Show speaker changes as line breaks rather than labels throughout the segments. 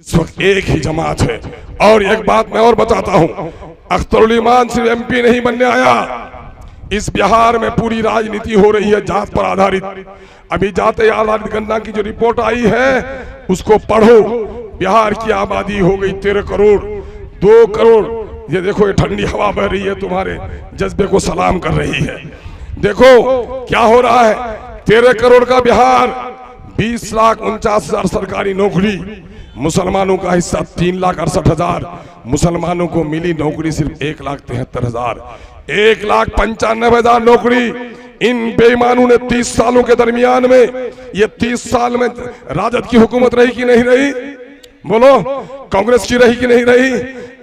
इस वक्त एक ही जमात है। और एक बात मैं और बताता हूं, अख्तरुल ईमान सिर्फ एमपी नहीं बनने आया। इस बिहार में पूरी राजनीति हो रही है जात पर आधारित। अभी जाते आधारित गणना की जो रिपोर्ट आई है उसको पढ़ो। बिहार की आबादी हो गई 13 करोड़, 2 करोड़। ये देखो, ये ठंडी हवा बह रही है, तुम्हारे जज्बे को सलाम कर रही है। देखो क्या हो रहा है। 13 करोड़ का बिहार, 20,49,000 सरकारी नौकरी। मुसलमानों का हिस्सा 3,68,000। मुसलमानों को मिली नौकरी सिर्फ 1,73,000। 1,95,000 नौकरी इन बेईमानों ने 30 सालों के दरमियान में। ये 30 साल में राजद की हुकूमत रही कि नहीं रही? बोलो, कांग्रेस की रही कि नहीं रही?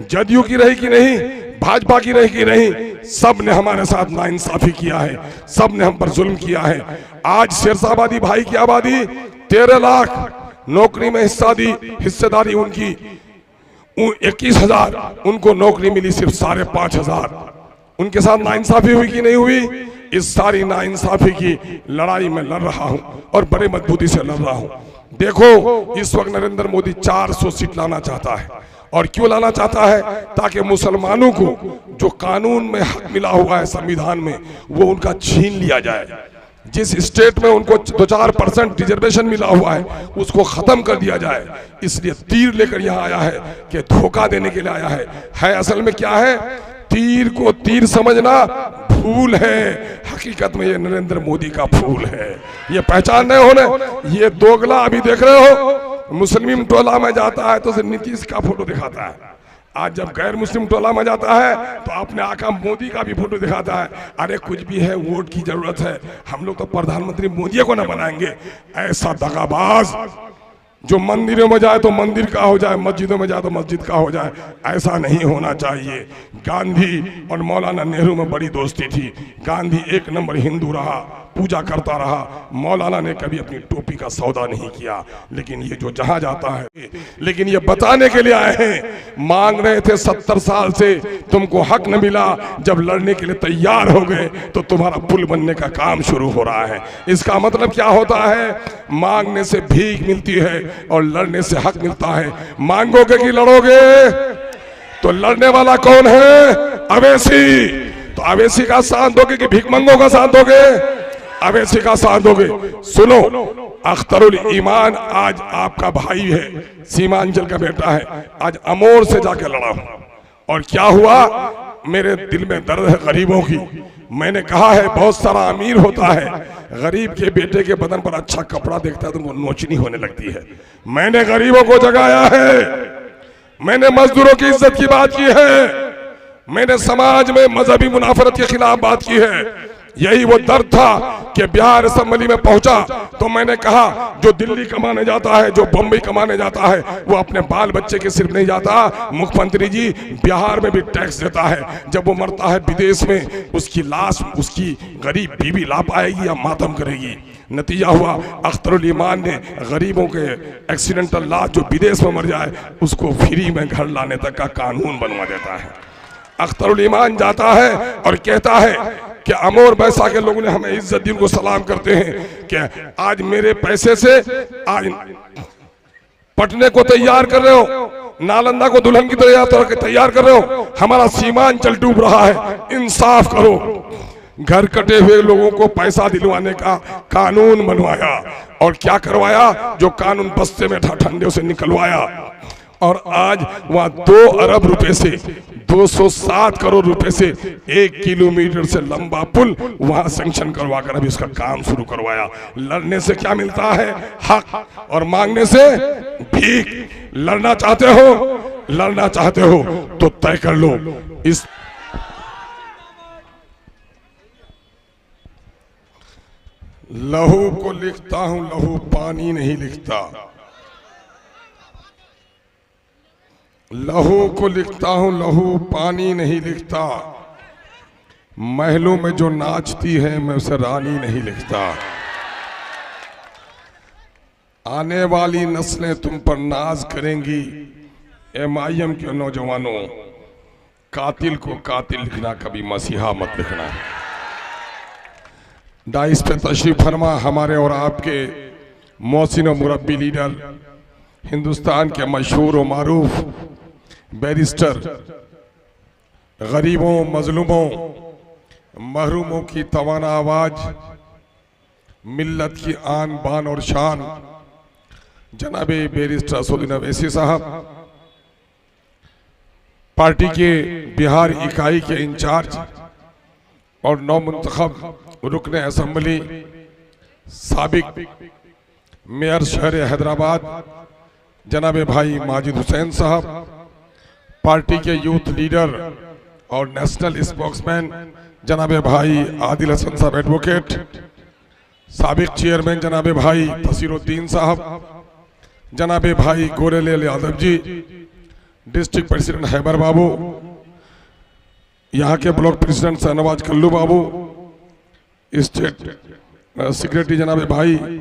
जदयू की रही कि नहीं? भाजपा की रही कि नहीं? सब ने हमारे साथ नाइंसाफी किया है, सब ने हम पर जुल्म किया है। आज शेरशाबादी भाई की आबादी 13 लाख, नौकरी में हिस्सेदारी उनकी 21,000, उनको नौकरी मिली सिर्फ 5,500। उनके साथ नाइंसाफी हुई कि नहीं हुई? इस सारी नाइंसाफी की लड़ाई में लड़ रहा हूं और बड़े मजबूती से लड़ रहा हूं। देखो, इस वक्त नरेंद्र मोदी 400 सीट लाना चाहता है। और क्यों लाना चाहता है? ताकि मुसलमानों को जो कानून में हक मिला हुआ है संविधान में, वो उनका छीन लिया जाए। जिस स्टेट में उनको 2-4% रिजर्वेशन मिला हुआ है उसको खत्म कर दिया जाए। इसलिए तीर लेकर यहाँ आया है कि धोखा देने के लिए आया है। असल में क्या है? तीर को तीर समझना फूल है, हकीकत में ये नरेंद्र मोदी का फूल है। ये पहचान नहीं होने। ये दोगला अभी देख रहे हो, मुस्लिम टोला में जाता है तो नीतीश का फोटो दिखाता है। आज जब गैर मुस्लिम टोला में जाता है तो अपने आका मोदी का भी फोटो दिखाता है। अरे कुछ भी है, वोट की जरूरत है, हम लोग तो प्रधानमंत्री मोदी को ना बनाएंगे। ऐसा दगाबाज जो मंदिरों में जाए तो मंदिर का हो जाए, मस्जिदों में जाए तो मस्जिद का हो जाए, ऐसा नहीं होना चाहिए। गांधी और मौलाना नेहरू में बड़ी दोस्ती थी। गांधी 1 नंबर हिंदू रहा, पूजा करता रहा। मौलाना ने कभी अपनी टोपी का सौदा नहीं किया। लेकिन ये जो जहां जाता है, लेकिन ये बताने के लिए आए हैं। मांग रहे थे 70 साल से, तुमको हक न मिला। जब लड़ने के लिए तैयार हो गए तो तुम्हारा पुल बनने का काम शुरू हो रहा है। इसका मतलब क्या होता है? मांगने से भीख मिलती है और लड़ने से हक मिलता है। मांगोगे कि लड़ोगे? तो लड़ने वाला कौन है? अवैसी। तो अवैसी का साथ दोगे कि भीख मंगों का साथ दोगे? अवैसी का साथ दोगे। सुनो, अख्तरुल ईमान आज आपका भाई है, सीमांचल का बेटा है। आज अमोर से जाके लड़ा और क्या हुआ? मेरे दिल में दर्द है गरीबों की। मैंने कहा है बहुत सारा अमीर होता है, गरीब के बेटे के बदन पर अच्छा कपड़ा देखता है तो उनको नोचनी होने लगती है। मैंने गरीबों को जगाया है, मैंने मजदूरों की इज्जत की बात की है, मैंने समाज में मजहबी मुनाफरत के खिलाफ बात की है। यही वो दर्द था कि बिहार असेंबली में पहुंचा तो मैंने कहा जो दिल्ली कमाने जाता है, जो बम्बई कमाने जाता है, वो अपने बाल बच्चे के सिर्फ नहीं जाता, मुख्यमंत्री जी बिहार में भी टैक्स देता है। जब वो मरता है विदेश में, उसकी लाश उसकी गरीब बीवी ला पाएगी या मातम करेगी? नतीजा हुआ अख्तरुल ईमान ने गरीबों के एक्सीडेंटल लाश जो विदेश में मर जाए उसको फ्री में घर लाने तक का कानून बनवा देता है। अख्तरुल ईमान जाता है और कहता है कि अमोर बैसा के लोगों ने हमें इज्जत दी, उनको सलाम करते हैं कि आज मेरे पैसे से आज पटने को तैयार कर रहे हो, नालंदा को दुल्हन की तरह तैयार कर रहे हो, हमारा सीमांचल डूब रहा है, इंसाफ करो। घर कटे हुए लोगों को पैसा दिलवाने का कानून बनवाया और क्या करवाया? जो कानून बस्ते में था ठंडे से निकलवाया। और आज वहां 2 अरब रुपए से 207 करोड़ रुपए से 1 किलोमीटर से लंबा पुल वहां सैंक्शन करवा कर अभी उसका काम शुरू करवाया। लड़ने से क्या मिलता है? हक, और मांगने से भीख। लड़ना चाहते हो, लड़ना चाहते हो तो तय कर लो। इस लहू को लिखता हूं, लहू पानी नहीं लिखता। लहू को लिखता हूं, लहू पानी नहीं लिखता। महलों में जो नाचती है मैं उसे रानी नहीं लिखता। आने वाली नस्लें तुम पर नाज करेंगी। MIM के नौजवानों, कातिल को कातिल लिखना, कभी मसीहा मत लिखना। डाइस पे तशरीफ फरमा हमारे और आपके मोहसिन और मुरब्बी लीडर हिंदुस्तान के मशहूर व मारूफ बैरिस्टर, गरीबों, मजलूमों, महरूमों की तवाना आवाज, मिल्लत की आन बान और शान, जनाबे बैरिस्टर असदुद्दीन अवैसी साहब, पार्टी के बिहार इकाई के इंचार्ज और नौमुंतखब रुकन असम्बली, साबिक मेयर शहर हैदराबाद जनाबे भाई माजिद हुसैन साहब, पार्टी के यूथ लीडर और नेशनल स्पोक्समैन जनाबे भाई आदिल हसन साहब एडवोकेट, साबिक चेयरमैन जनाबे भाई तसीरुद्दीन साहब, जनाबे भाई Gorelal Yadav ji, district president Haber बाबू, यहाँ के ब्लॉक प्रेसिडेंट शाहनवाज कल्लू बाबू, स्टेट सेक्रेटरी जनाबे भाई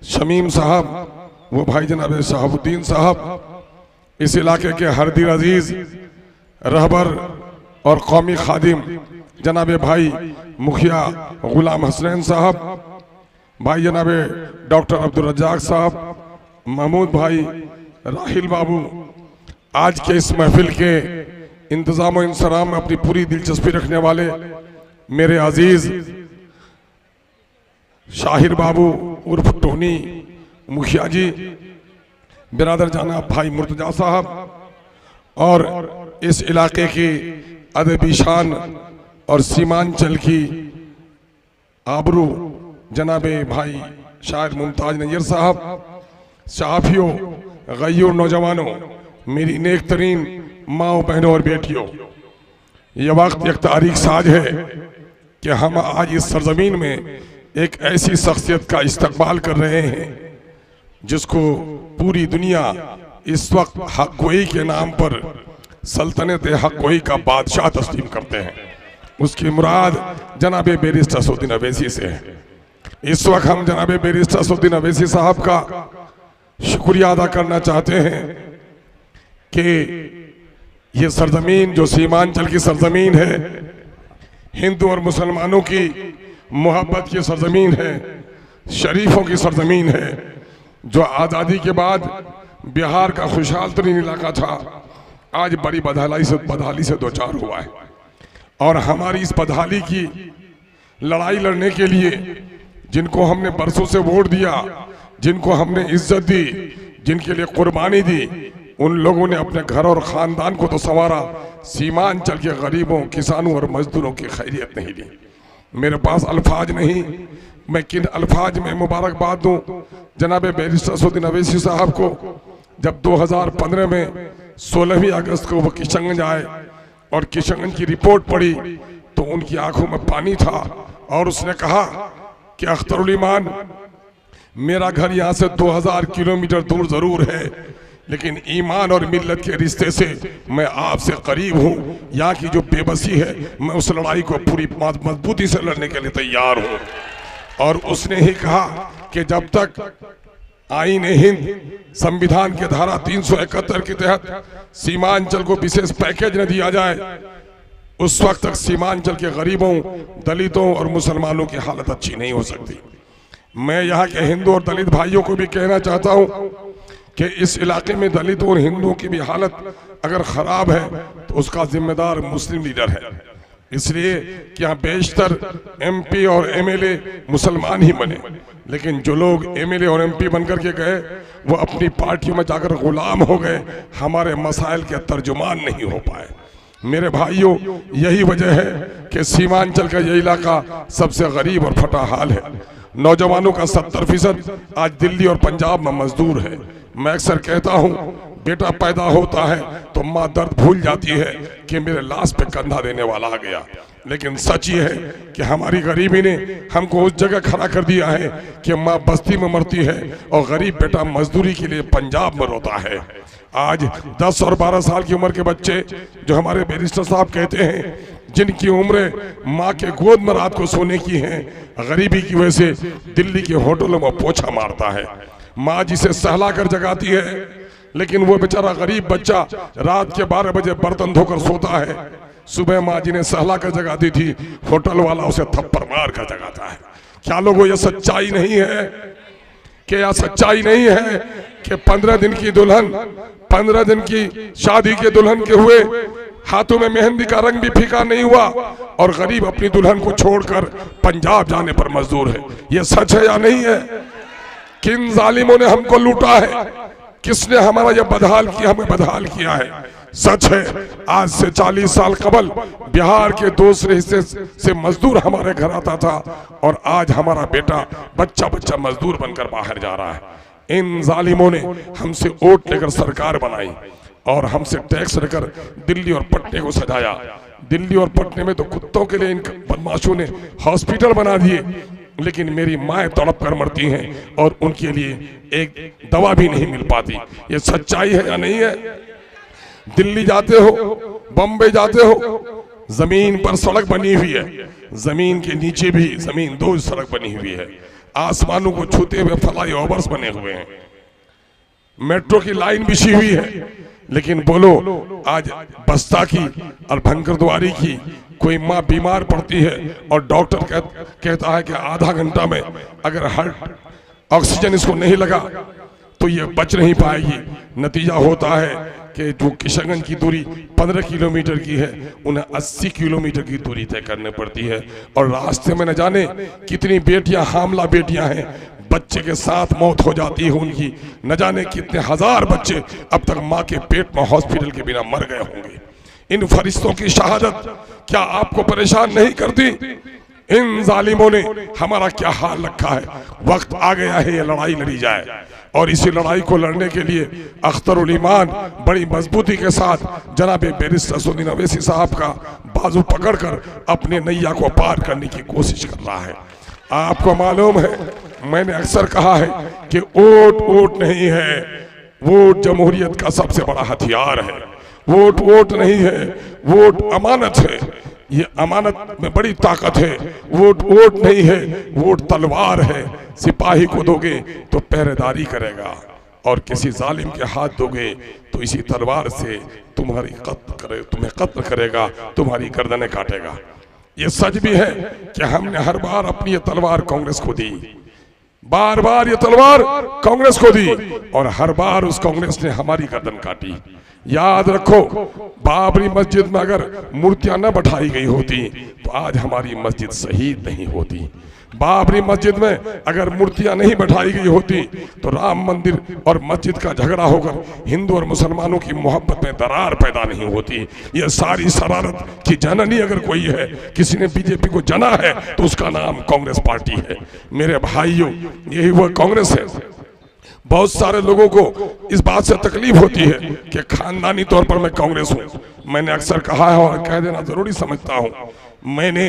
शमीम साहब, वो भाई जनाबे शहाबुद्दीन साहब, इस इलाके के हरदीर अजीज रहबर और कौमी खादिम जनाबे भाई मुखिया गुलाम हसनैन साहब, भाई जनाबे डॉक्टर अब्दुल रज्जाक साहब, महमूद भाई, राहिल बाबू, आज के इस महफिल के इंतजाम और इंसराम में अपनी पूरी दिलचस्पी रखने वाले मेरे अजीज शाहिर बाबू उर्फ टोनी मुखिया जी, बिरादर जाना भाई मुर्तजा साहब, और इस इलाके की अदबी शान और सीमांचल की आबरू जनाबे भाई शायर मुमताज नैयर साहब, साफियों, गैयूर नौजवानों, मेरी नेक तरीन माओ, बहनों और बेटियों, यह वक्त एक तारीख साज है कि हम आज इस सरजमीन में एक ऐसी शख्सियत का इस्तकबाल कर रहे हैं जिसको पूरी दुनिया इस वक्त हक गोई के नाम पर सल्तनत हक गोई का बादशाह तस्लीम करते हैं। उसकी मुराद जनाबे बैरिस्टर असदुद्दीन अवैसी से है। इस वक्त हम जनाबे बैरिस्टर असदुद्दीन अवैसी साहब का शुक्रिया अदा करना चाहते हैं कि ये सरजमीन जो सीमांचल की सरजमीन है, हिंदू और मुसलमानों की मोहब्बत की सरजमीन है, शरीफों की सरजमीन है, जो आज़ादी के बाद बिहार का खुशहाल तरीन इलाका था, आज बड़ी बदहाली से दो चार हुआ है। और हमारी इस बदहाली की लड़ाई लड़ने के लिए जिनको हमने बरसों से वोट दिया, जिनको हमने इज्जत दी, जिनके लिए कुर्बानी दी, उन लोगों ने अपने घर और ख़ानदान को तो संवारा, सीमांचल के गरीबों, किसानों और मजदूरों की खैरियत नहीं ली। मेरे पास अल्फाज नहीं, मैं किन अल्फाज में मुबारकबाद दूं जनाबे बैरिस्टर असदुद्दीन अवैसी साहब को। जब 2015 में 16 अगस्त को वो किशनगंज आए और किशनगंज की रिपोर्ट पढ़ी तो उनकी आंखों में पानी था और उसने कहा कि अख्तरुल ईमान, मेरा घर यहाँ से 2000 किलोमीटर दूर जरूर है, लेकिन ईमान और मिल्लत के रिश्ते से मैं आपसे करीब हूँ। यहाँ की जो बेबसी है, मैं उस लड़ाई को पूरी मजबूती से लड़ने के लिए तैयार हूँ। और उसने ही कहा कि जब तक आईन हिंद संविधान के धारा 371 के तहत सीमांचल को विशेष पैकेज न दिया जाए, उस वक्त तक सीमांचल के गरीबों, दलितों और मुसलमानों की हालत अच्छी नहीं हो सकती। मैं यहाँ के हिंदू और दलित भाइयों को भी कहना चाहता हूँ कि इस इलाके में दलितों और हिंदुओं की भी हालत अगर खराब है तो उसका जिम्मेदार मुस्लिम लीडर है। इसलिए कि यहाँ बेशतर एमपी और एमएलए मुसलमान ही बने, लेकिन जो लोग एमएलए और एमपी बनकर के गए वो अपनी पार्टियों में जाकर गुलाम हो गए, हमारे मसाइल के तर्जुमान नहीं हो पाए। मेरे भाइयों, यही वजह है कि सीमांचल का यह इलाका सबसे गरीब और फटा हाल है। नौजवानों का 70% आज दिल्ली और पंजाब में मजदूर है। मैं अक्सर कहता हूँ, बेटा पैदा होता है तो माँ दर्द भूल जाती है कि मेरे लाश पे कंधा देने वाला आ गया, लेकिन सच ये है कि हमारी गरीबी ने हमको उस जगह खड़ा कर दिया है कि माँ बस्ती में मरती है और गरीब बेटा मजदूरी के लिए पंजाब में रोता है। आज 10 और 12 साल की उम्र के बच्चे जो हमारे बैरिस्टर साहब कहते हैं, जिनकी उम्र माँ के गोद में रात को सोने की है, गरीबी की वजह से दिल्ली के होटलों में पोछा मारता है। माँ जिसे सहला कर जगाती है, लेकिन वो बेचारा गरीब बच्चा रात के 12 बजे बर्तन धोकर सोता है। सुबह माँ जिन्हें सहला कर जगाती थी, होटल वाला उसे थप्पड़ मार कर जगाता है। क्या लोगों, ये सच्चाई नहीं है? क्या सच्चाई नहीं है कि 15 दिन की दुल्हन, 15 दिन की शादी के दुल्हन के हुए हाथों में मेहंदी का रंग भी फीका नहीं हुआ और गरीब अपनी दुल्हन को छोड़कर पंजाब जाने पर मजदूर है। ये सच है या नहीं है? किन जालिमों ने हमको लूटा है? किसने हमारा ये बदहाल किया, हमें बदहाल किया है? सच है, आज से 40 साल कबल बिहार के दूसरे हिस्से से मजदूर हमारे घर आता था और आज हमारा बेटा बच्चा बच्चा मजदूर बनकर बाहर जा रहा है। इन जालिमों ने हमसे वोट लेकर सरकार बनाई और हमसे टैक्स लेकर दिल्ली और पटने को सजाया। दिल्ली और पटने में तो कुत्तों के लिए इन बदमाशों ने हॉस्पिटल बना दिए, लेकिन मेरी माएं तड़प कर मरती हैं और उनके लिए एक दवा भी नहीं मिल पाती। ये सच्चाई है या नहीं है? दिल्ली जाते हो, बम्बई जाते हो, जमीन पर सड़क बनी हुई है, जमीन के नीचे भी जमीन दो सड़क बनी हुई है, आसमानों को छूते हुए फ्लाई ओवर्स बने हुए हैं, मेट्रो की लाइन बिछी हुई है। लेकिन बोलो, आज बस्ता की और भंकरद्वारी की कोई माँ बीमार पड़ती है और डॉक्टर कहता है कि आधा घंटा में अगर हार्ट ऑक्सीजन इसको नहीं लगा तो ये बच नहीं पाएगी। नतीजा होता है कि जो किशनगंज की दूरी 15 किलोमीटर की है, उन्हें 80 किलोमीटर की दूरी तय करनी पड़ती है और रास्ते में न जाने कितनी बेटियां, हामला बेटियां हैं, बच्चे के साथ मौत हो जाती है उनकी। न जाने कितने हजार बच्चे अब तक माँ के पेट में हॉस्पिटल के बिना मर गए होंगे। इन फरिश्तों की शहादत क्या आपको परेशान नहीं करती? इन जालिमों ने हमारा क्या हाल रखा है। वक्त आ गया है ये लड़ाई लड़ी जाए और इसी लड़ाई को लड़ने के लिए अख्तरुल ईमान बड़ी मजबूती के साथ जनाब बैरिस्टर असदुद्दीन अवैसी साहब का बाजू पकड़कर अपने नैया को पार करने की कोशिश कर रहा है। आपको मालूम है, मैंने अक्सर कहा है कि वोट वोट नहीं है, वोट जमहूरियत का सबसे बड़ा हथियार है। वोट वोट नहीं है, वोट अमानत है। ये अमानत में बड़ी ताकत है। वोट वोट नहीं है, वोट तलवार है। सिपाही को दोगे तो पहरेदारी करेगा और किसी जालिम के हाथ दोगे तो इसी तलवार से तुम्हें कत्ल करेगा, तुम्हारी गर्दनें काटेगा। ये सच भी है कि हमने हर बार अपनी ये तलवार कांग्रेस को दी, बार बार ये तलवार कांग्रेस को दी और हर बार उस कांग्रेस ने हमारी गर्दन काटी। याद रखो, बाबरी मस्जिद में अगर मूर्तियां न बैठाई गई होती तो आज हमारी मस्जिद शहीद नहीं होती। बाबरी मस्जिद में अगर मूर्तियां नहीं बैठाई गई होती तो राम मंदिर और मस्जिद का झगड़ा होकर हिंदू और मुसलमानों की मोहब्बत में दरार पैदा नहीं होती। ये सारी शरारत की जननी अगर कोई है, किसी ने बीजेपी को जना है तो उसका नाम कांग्रेस पार्टी है। मेरे भाइयों, यही वह कांग्रेस है। बहुत सारे लोगों को इस बात से तकलीफ होती है कि खानदानी तौर पर मैं कांग्रेस हूँ। मैंने अक्सर कहा है और कह देना जरूरी समझता हूँ, मैंने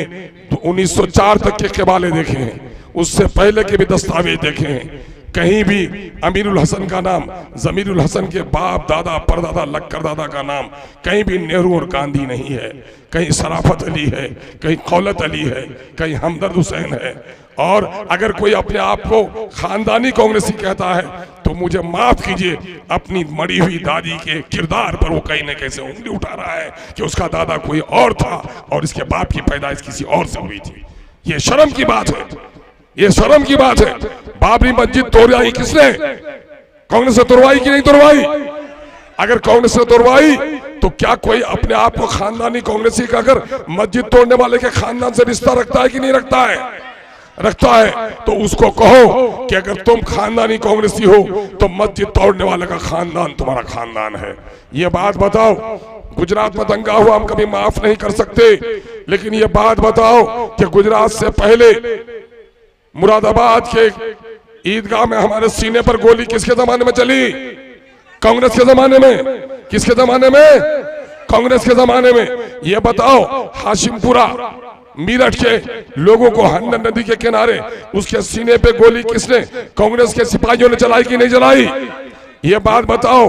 1904 तक के कबाले देखे हैं, उससे पहले के भी दस्तावेज देखे हैं। कहीं भी अमीरुल हसन का नाम, जमीरुल हसन के बाप दादा परदादा लक्कर दादा का नाम कहीं भी नेहरू और गांधी नहीं है। कहीं शराफत अली है, कहीं कौलत अली है, कहीं हमदर्द हुसैन है। और अगर कोई अपने आप को खानदानी कांग्रेसी कहता है तो मुझे माफ कीजिए, अपनी मरी हुई दादी के किरदार पर वो कहीं न कहीं से उंगली उठा रहा है कि उसका दादा कोई और था और इसके बाप की पैदाइश किसी और से हुई थी। ये शर्म की बात है, ये शर्म की बात है। बाबरी मस्जिद तोड़वाई किसने? कांग्रेस ने तोड़वाई कि नहीं तोड़वाई? अगर कांग्रेस ने तोड़वाई तो क्या कोई अपने आप को खानदानी कांग्रेसी का अगर मस्जिद तोड़ने वाले के खानदान से रिश्ता रखता है कि नहीं रखता है? रखता है। तो उसको कहो कि अगर तुम खानदानी कांग्रेसी हो तो मस्जिद तोड़ने वाले का खानदान तुम्हारा खानदान है। ये बात बताओ। गुजरात में दंगा हुआ, हम कभी माफ नहीं कर सकते, लेकिन ये बात बताओ कि गुजरात से पहले मुरादाबाद के ईदगाह में हमारे सीने पर गोली किसके जमाने में चली? कांग्रेस के जमाने में। किसके जमाने में? कांग्रेस के जमाने में। ये बताओ, हाशिमपुरा मीरठ के लोगों को हंडन नदी के किनारे उसके सीने पे गोली किसने, कांग्रेस के सिपाहियों ने चलाई कि नहीं चलाई? ये बात बताओ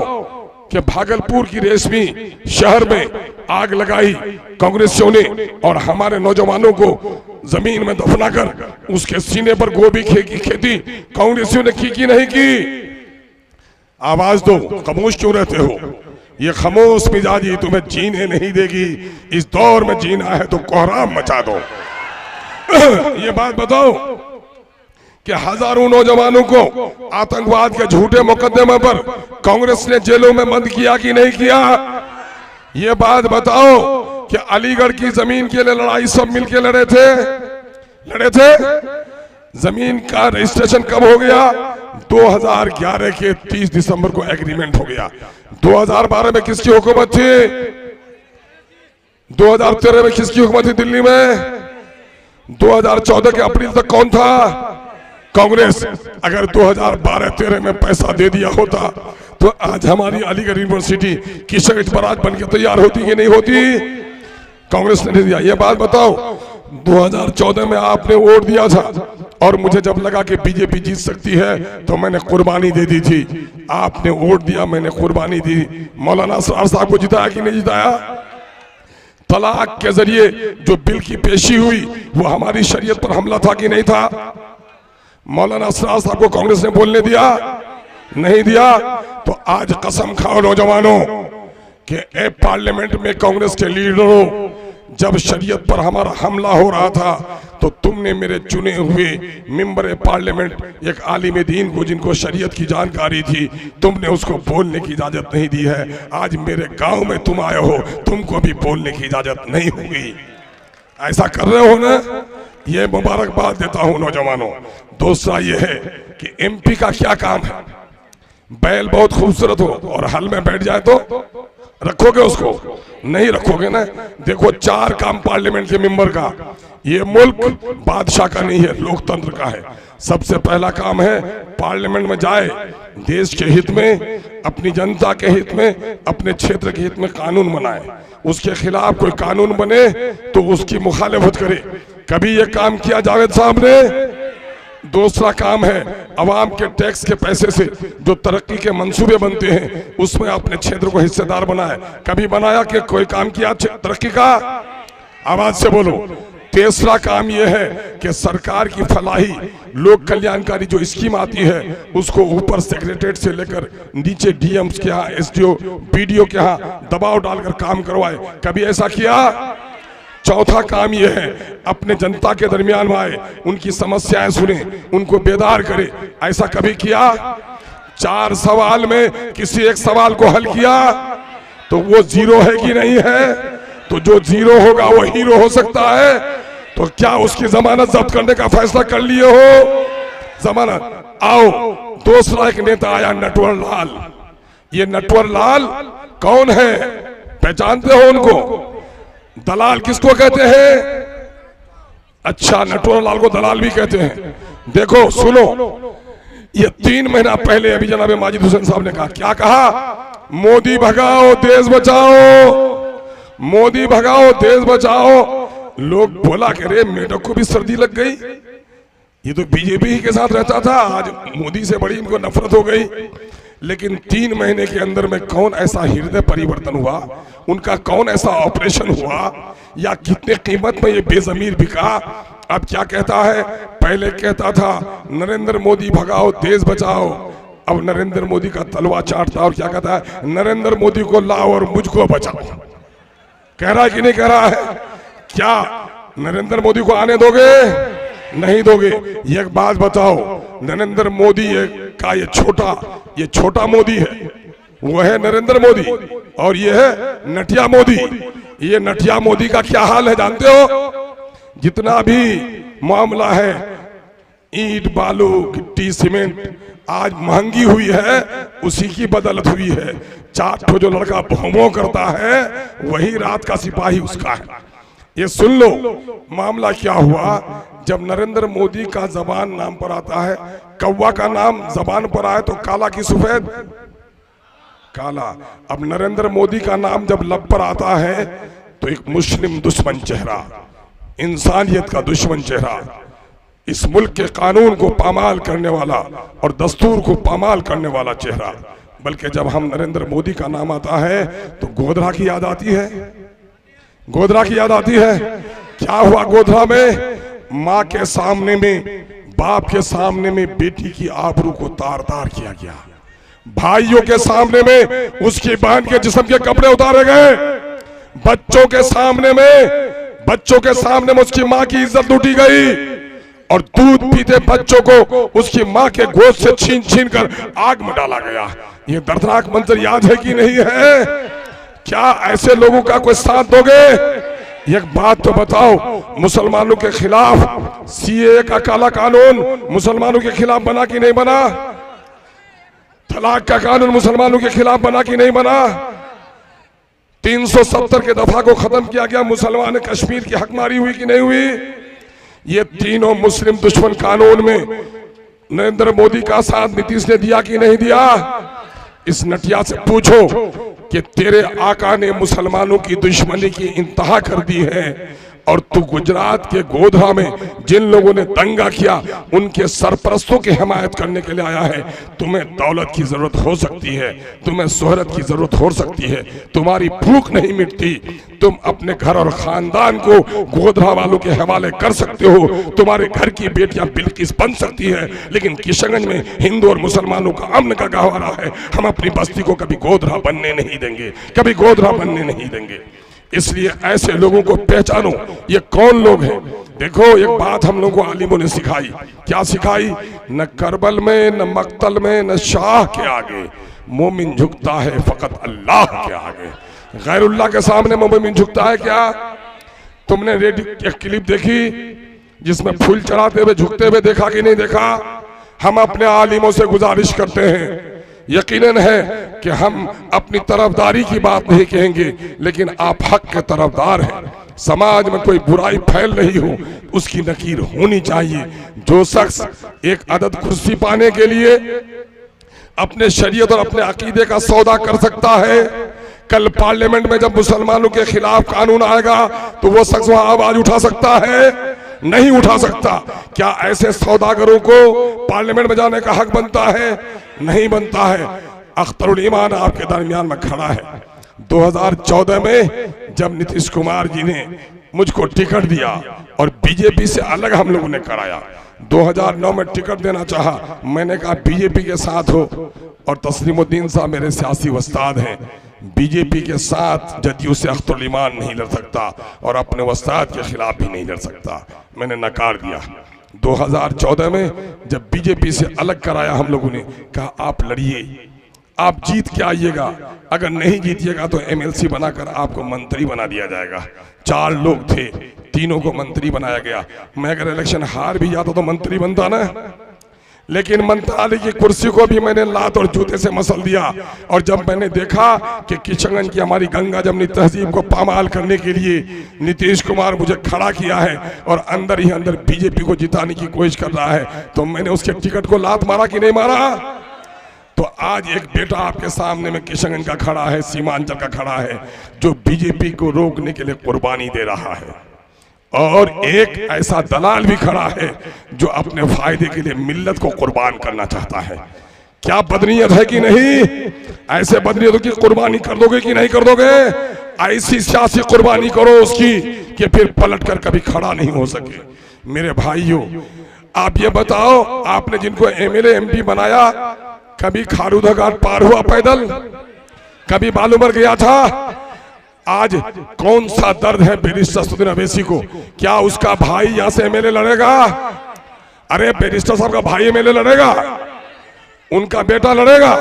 कि भागलपुर की रेशमी शहर में आग लगाई कांग्रेसियों ने और हमारे नौजवानों को जमीन में दफनाकर उसके सीने पर गोभी की खेती कांग्रेसियों ने की कि नहीं की? आवाज दो, खामोश क्यों रहते हो? ये खामोश मिजाजी तुम्हें जीने नहीं देगी। इस दौर में जीना है तो कोहराम मचा दो। ये बात बताओ कि हजारों नौजवानों को आतंकवाद के झूठे मुकदमे पर कांग्रेस ने जेलों में बंद किया कि नहीं किया? ये बात बताओ कि अलीगढ़ की जमीन के लिए लड़ाई सब मिलके लड़े थे। जमीन का रजिस्ट्रेशन कब हो गया? 2011 के 30 दिसंबर को एग्रीमेंट हो गया। 2012 में किसकी हुकूमत थी? 2013 में किसकी हुकूमत थी दिल्ली में? 2014 के अप्रैल तक कौन था? कांग्रेस। अगर 2012-13 में पैसा दे दिया होता तो आज हमारी अलीगढ़ यूनिवर्सिटी किशोर बराज बन के तैयार होती कि नहीं होती? कांग्रेस ने नहीं दिया। ये बात बताओ, 2014 में आपने वोट दिया था और मुझे जब लगा कि बीजेपी जीत सकती है तो मैंने कुर्बानी दे दी थी। आपने वोट दिया, मैंने कुर्बानी दी। मौलाना असरार साहब को जिताया कि नहीं जिताया? तलाक के जरिए जो बिल की पेशी हुई वो हमारी शरीयत पर हमला था कि नहीं था? मौलाना असरार साहब को कांग्रेस ने बोलने दिया? नहीं दिया। तो आज कसम खाओ नौजवानों कि पार्लियामेंट में कांग्रेस के लीडरों, जब शरीयत पर हमारा हमला हो रहा था तो तुमने मेरे चुने हुए मेंबर पार्लियामेंट एक आलिम दीन को, जिनको शरीयत की जानकारी थी, तुमने उसको बोलने की इजाजत नहीं दी है। आज मेरे गांव में तुम आए हो, तुमको भी बोलने की इजाजत नहीं होगी। ऐसा कर रहे हो ना? ये मुबारकबाद देता हूं नौजवानों। दूसरा ये है कि एमपी का क्या काम है? बैल बहुत खूबसूरत हो और हल में बैठ जाए तो रखोगे उसको? नहीं रखोगे ना। देखो 4 काम पार्लियामेंट के मेंबर का। ये मुल्क बादशाह का नहीं है, लोकतंत्र का है। सबसे पहला काम है पार्लियामेंट में जाए, देश के हित में, अपनी जनता के हित में, अपने क्षेत्र के हित में कानून बनाए। उसके खिलाफ कोई कानून बने तो उसकी मुखालिफत करे। कभी ये काम किया जावेद साहब ने? दूसरा काम है अवाम के टैक्स के पैसे से जो तरक्की के मंसूबे बनते हैं उसमें अपने क्षेत्र को हिस्सेदार बनाए। कभी बनाया कि कोई काम किया तरक्की का? आवाज से बोलो। तीसरा काम यह है कि सरकार की फलाही लोक कल्याणकारी जो स्कीम आती है उसको ऊपर सेक्रेटरीट से लेकर नीचे डीएम्स के यहाँ, एसडीओ, बीडीओ के यहाँ दबाव डालकर काम करवाए। कभी ऐसा किया? चौथा काम यह है अपने जनता के दरमियान में आए, उनकी समस्याएं सुने, उनको बेदार करे। ऐसा कभी किया? 4 सवाल में किसी एक सवाल को हल किया तो वो जीरो है कि नहीं है? तो जो जीरो होगा वो हीरो हो सकता है। तो क्या उसकी जमानत जब्त करने का फैसला कर लिए हो? जमानत आओ। दूसरा एक नेता आया, नटवर लाल। ये नटवर लाल कौन है? पहचानते हो उनको? दलाल किसको कहते हैं? अच्छा, नटवर लाल को दलाल भी कहते हैं। देखो सुनो, ये 3 महीना पहले अभी जनाब माजिद हुसैन साहब ने कहा, क्या कहा? मोदी भगाओ देश बचाओ, मोदी भगाओ देश बचाओ। लोग बोला कि रे मेढक को भी सर्दी लग गई, ये तो बीजेपी के साथ रहता था, आज मोदी से बड़ी इनको नफरत हो गई। लेकिन 3 महीने के अंदर में कौन ऐसा हृदय परिवर्तन हुआ, उनका कौन ऐसा ऑपरेशन हुआ, या कितने कीमत में ये बेजमीर बिका? अब क्या कहता है? पहले कहता था नरेंद्र मोदी भगाओ देश बचाओ, अब नरेंद्र मोदी का तलवा चाटता और क्या कहता है? नरेंद्र मोदी को लाओ और मुझको बचाओ। कह रहा है कि नहीं कह रहा है? क्या नरेंद्र मोदी को आने दोगे? नहीं दोगे। एक बात बताओ, नरेंद्र मोदी का ये छोटा मोदी है, वो है नरेंद्र मोदी, और ये है नटिया मोदी। ये नटिया मोदी का क्या हाल है जानते हो? जितना भी मामला है ईंट बालू गिट्टी सीमेंट आज महंगी हुई है, उसी की बदौलत हुई है। 4 ठो जो लड़का भौमो करता है वही रात का सिपाही उसका है। ये सुन लो मामला क्या हुआ। जब नरेंद्र मोदी का जबान नाम पर आता है, कौवा का नाम जबान पर आए तो काला की सफेद? काला। अब नरेंद्र मोदी का नाम जब लब पर आता है तो एक मुस्लिम दुश्मन चेहरा, इंसानियत का दुश्मन चेहरा, इस मुल्क के कानून को पामाल करने वाला और दस्तूर को पामाल करने वाला चेहरा। बल्कि जब हम नरेंद्र मोदी का नाम आता है तो गोधरा की याद आती है, गोधरा की याद आती है। क्या हुआ गोधरा में? माँ के सामने में, बाप के सामने में बेटी की आबरू को तार तार किया गया। भाइयों के सामने में उसकी बहन के जिस्म के कपड़े उतारे गए। बच्चों के सामने में उसकी माँ की इज्जत लूटी गई। और दूध पीते बच्चों को उसकी मां के गोद से छीन छीन कर आग में डाला गया। ये दर्दनाक मंजर याद है कि नहीं है? क्या ऐसे लोगों का कोई साथ दोगे? एक बात तो बताओ, मुसलमानों के खिलाफ सीएए का काला कानून मुसलमानों के खिलाफ बना कि नहीं बना? तलाक का कानून मुसलमानों के खिलाफ बना कि नहीं बना? 370 के दफा को खत्म किया गया, मुसलमान कश्मीर की हकमारी हुई कि नहीं हुई? ये तीनों मुस्लिम दुश्मन कानून में नरेंद्र मोदी का साथ नीतीश ने दिया कि नहीं दिया? इस नटिया से पूछो कि तेरे आका ने मुसलमानों की दुश्मनी की इंतहा कर दी है और तू गुजरात के गोधरा में जिन लोगों ने दंगा किया उनके सरपरस्तों की हिमायत करने के लिए आया है। तुम्हें दौलत की जरूरत हो सकती है, तुम्हें शोहरत की जरूरत हो सकती है, तुम्हारी भूख नहीं मिटती, तुम अपने घर और खानदान को गोधरा वालों के हवाले कर सकते हो, तुम्हारे घर की बेटियां बिल्किस बन सकती है, लेकिन किशनगंज में हिंदू और मुसलमानों का अमन का गहवारा है। हम अपनी बस्ती को कभी गोधरा बनने नहीं देंगे, कभी गोधरा बनने नहीं देंगे। इसलिए ऐसे लोगों को पहचानो, ये कौन लोग हैं। देखो, एक बात हम लोगों को आलिमों ने सिखाई। क्या सिखाई? न करबल में, न मक्तल में, न शाह के आगे मोमिन झुकता है फकत अल्लाह के आगे। गैरुल्लाह के सामने मोमिन झुकता है क्या? तुमने रेडियो एक क्लिप देखी जिसमें फूल चढ़ाते हुए झुकते हुए देखा कि नहीं देखा? हम अपने आलिमों से गुजारिश करते हैं, यकीनन है कि हम अपनी तरफदारी की बात नहीं कहेंगे, लेकिन आप हक के तरफदार हैं। समाज में कोई बुराई फैल रही हो उसकी नकीर होनी चाहिए। जो शख्स एक अदद कुर्सी पाने के लिए अपने शरीयत और अपने अकीदे का सौदा कर सकता है, कल पार्लियामेंट में जब मुसलमानों के खिलाफ कानून आएगा तो वो शख्स वहां आवाज उठा सकता है? नहीं उठा सकता। क्या ऐसे सौदागरों को पार्लियामेंट में जाने का हक बनता है? नहीं बनता है। अख्तरुल ईमान आपके दरमियान में खड़ा है। 2014 में जब नीतीश कुमार जी ने मुझको टिकट दिया और बीजेपी से अलग हम लोगों ने कराया, 2009 में टिकट देना चाहा, मैंने कहा बीजेपी के साथ हो, और तस्लीमुद्दीन साहब मेरे सियासी उस्ताद हैं, बीजेपी के साथ जदयू से अख्तरुल ईमान नहीं लड़ सकता और अपने उस्ताद के खिलाफ भी नहीं लड़ सकता। मैंने नकार दिया। 2014 में जब बीजेपी से अलग कराया हम लोगों ने कहा आप लड़िए, आप जीत के आइएगा, अगर नहीं जीतिएगा तो एमएलसी बनाकर आपको मंत्री बना दिया जाएगा। 4 लोग थे, तीनों को मंत्री बनाया गया। मैं अगर इलेक्शन हार भी जाता तो मंत्री बनता ना, लेकिन मंत्रालय की कुर्सी को भी मैंने लात और जूते से मसल दिया। और जब मैंने देखा कि किशनगंज की हमारी गंगा जमनी तहजीब को पामाल करने के लिए नीतीश कुमार मुझे खड़ा किया है और अंदर ही अंदर बीजेपी को जिताने की कोशिश कर रहा है, तो मैंने उसके टिकट को लात मारा कि नहीं मारा? तो आज एक बेटा आपके सामने में किशनगंज का खड़ा है, सीमांचल का खड़ा है, जो बीजेपी को रोकने के लिए कुर्बानी दे रहा है, और एक ऐसा दलाल भी खड़ा है जो अपने फायदे के लिए मिल्लत को कुर्बान करना चाहता है। क्या बदनीयत है कि नहीं? ऐसे बदनीयतों की कुर्बानी कर दोगे कि नहीं कर दोगे? ऐसी सियासी कुर्बानी करो उसकी कि फिर पलट कर कभी खड़ा नहीं हो सके। मेरे भाइयों, आप ये बताओ, आपने जिनको एमएलए एमपी बनाया, कभी खारूदा घाट पार हुआ पैदल? कभी बालूमर गया था? आज कौन सा दर्द है बैरिस्टर असदुद्दीन अवैसी को? क्या उसका भाई यहां से एमएलए लड़ेगा? अरे बैरिस्टर साहब का भाई एमएलए लड़ेगा, उनका बेटा लड़ेगा,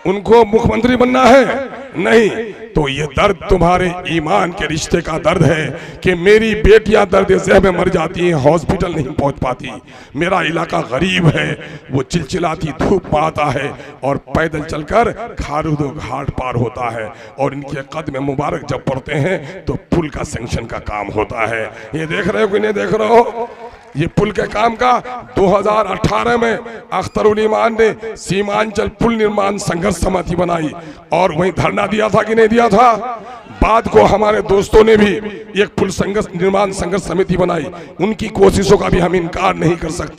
उनको मुख्यमंत्री बनना है? नहीं। तो ये दर्द तुम्हारे ईमान के रिश्ते का दर्द है कि मेरी बेटियां दर्द ज़ह में मर जाती हैं, हॉस्पिटल नहीं पहुंच पाती, मेरा इलाका गरीब है, वो चिलचिलाती धूप में आता है और पैदल चलकर खारूदो घाट पार होता है, और इनके कदम मुबारक जब पड़ते हैं तो पुल का सैंक्शन का काम होता है। ये देख रहे हो कि नहीं देख रहे हो? ये पुल के काम का 2018 में अख्तरुल ईमान ने सीमांचल पुल निर्माण संघर्ष समिति बनाई और वहीं धरना दिया था कि नहीं दिया था? बाद को हमारे दोस्तों ने भी एक पुल निर्माण संघर्ष समिति बनाई, उनकी कोशिशों का भी हम इनकार नहीं कर सकते।